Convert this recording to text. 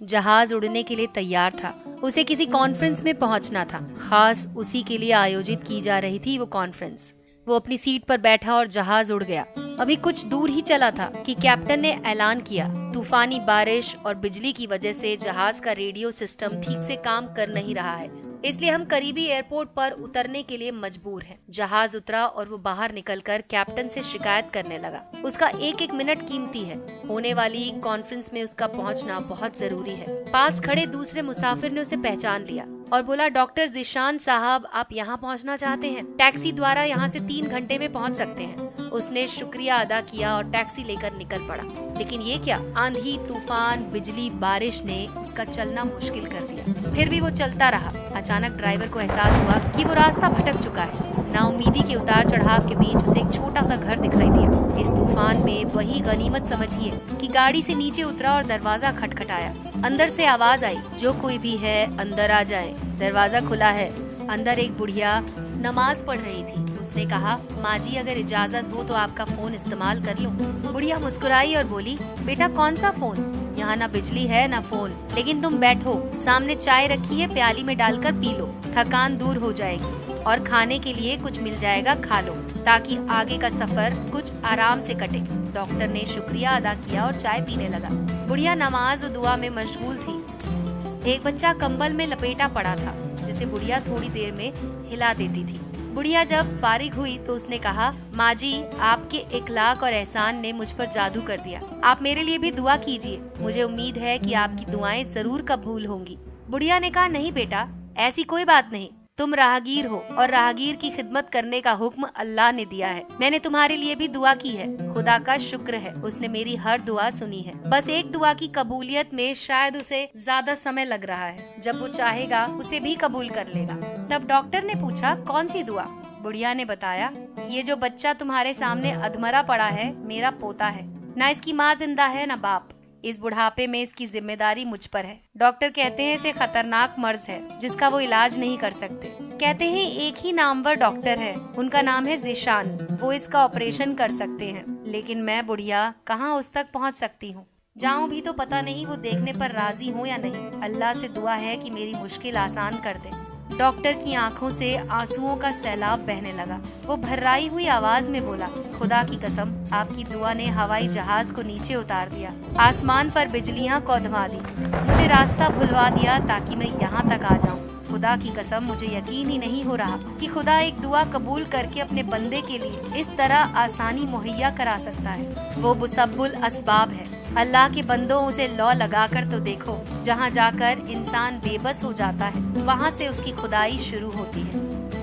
जहाज उड़ने के लिए तैयार था। उसे किसी कॉन्फ्रेंस में पहुंचना था, खास उसी के लिए आयोजित की जा रही थी वो कॉन्फ्रेंस। वो अपनी सीट पर बैठा और जहाज उड़ गया। अभी कुछ दूर ही चला था कि कैप्टन ने ऐलान किया, तूफानी बारिश और बिजली की वजह से जहाज का रेडियो सिस्टम ठीक से काम कर नहीं रहा है, इसलिए हम करीबी एयरपोर्ट पर उतरने के लिए मजबूर हैं। जहाज उतरा और वो बाहर निकलकर कैप्टन से शिकायत करने लगा। उसका एक एक मिनट कीमती है। होने वाली कॉन्फ्रेंस में उसका पहुंचना बहुत जरूरी है। पास खड़े दूसरे मुसाफिर ने उसे पहचान लिया और बोला, डॉक्टर जिशान साहब, आप यहाँ पहुँचना चाहते हैं? टैक्सी द्वारा यहाँ से 3 घंटे में पहुँच सकते हैं। उसने शुक्रिया अदा किया और टैक्सी लेकर निकल पड़ा। लेकिन ये क्या, आंधी, तूफान, बिजली, बारिश ने उसका चलना मुश्किल कर दिया। फिर भी वो चलता रहा। अचानक ड्राइवर को एहसास हुआ कि वो रास्ता भटक चुका है। नाउमीदी के उतार चढ़ाव के बीच उसे एक छोटा सा घर दिखाई दिया। इस तूफान में वही गनीमत समझिए कि गाड़ी से नीचे उतरा और दरवाजा खटखटाया। अंदर से आवाज आई, जो कोई भी है अंदर आ जाए। दरवाजा खुला है। अंदर एक बुढ़िया नमाज पढ़ रही थी। उसने कहा, माँ जी, अगर इजाजत हो तो आपका फोन इस्तेमाल कर लूं। बुढ़िया मुस्कुराई और बोली, बेटा कौन सा फोन? यहाँ ना बिजली है ना फोन, लेकिन तुम बैठो, सामने चाय रखी है, प्याली में डालकर पी लो, थकान दूर हो जाएगी और खाने के लिए कुछ मिल जाएगा, खा लो, ताकि आगे का सफर कुछ आराम से कटे। डॉक्टर ने शुक्रिया अदा किया और चाय पीने लगा। बुढ़िया नमाज और दुआ में मशगूल थी। एक बच्चा कंबल में लपेटा पड़ा था, जिसे बुढ़िया थोड़ी देर में हिला देती थी। बुढ़िया जब फारिग हुई तो उसने कहा, माँ जी, आपके इखलाक और एहसान ने मुझ पर जादू कर दिया। आप मेरे लिए भी दुआ कीजिए। मुझे उम्मीद है कि आपकी दुआएं जरूर कबूल होंगी। बुढ़िया ने कहा, नहीं बेटा, ऐसी कोई बात नहीं। तुम राहगीर हो और राहगीर की खिदमत करने का हुक्म अल्लाह ने दिया है। मैंने तुम्हारे लिए भी दुआ की है। खुदा का शुक्र है, उसने मेरी हर दुआ सुनी है। बस एक दुआ की कबूलियत में शायद उसे ज्यादा समय लग रहा है। जब वो चाहेगा उसे भी कबूल कर लेगा। तब डॉक्टर ने पूछा, कौन सी दुआ? बुढ़िया ने बताया, ये जो बच्चा तुम्हारे सामने अधमरा पड़ा है, मेरा पोता है। ना इसकी माँ जिंदा है ना बाप। इस बुढ़ापे में इसकी जिम्मेदारी मुझ पर है। डॉक्टर कहते हैं इसे खतरनाक मर्ज है जिसका वो इलाज नहीं कर सकते। कहते हैं एक ही नामवर डॉक्टर है, उनका नाम है जिशान, वो इसका ऑपरेशन कर सकते हैं। लेकिन मैं बुढ़िया कहाँ उस तक पहुँच सकती हूँ? जाऊँ भी तो पता नहीं वो देखने पर राजी हो या नहीं। अल्लाह से दुआ है कि मेरी मुश्किल आसान कर दे। डॉक्टर की आंखों से आंसुओं का सैलाब बहने लगा। वो भर्राई हुई आवाज में बोला, खुदा की कसम, आपकी दुआ ने हवाई जहाज को नीचे उतार दिया, आसमान पर बिजलियां कौंधवा दी, मुझे रास्ता भुलवा दिया ताकि मैं यहाँ तक आ जाऊँ। खुदा की कसम, मुझे यकीन ही नहीं हो रहा कि खुदा एक दुआ कबूल करके अपने बंदे के लिए इस तरह आसानी मुहैया करा सकता है। वो मुसब्बुल असबाब है। अल्लाह के बंदों, उसे लौ लगाकर तो देखो। जहाँ जाकर इंसान बेबस हो जाता है, वहाँ से उसकी खुदाई शुरू होती है।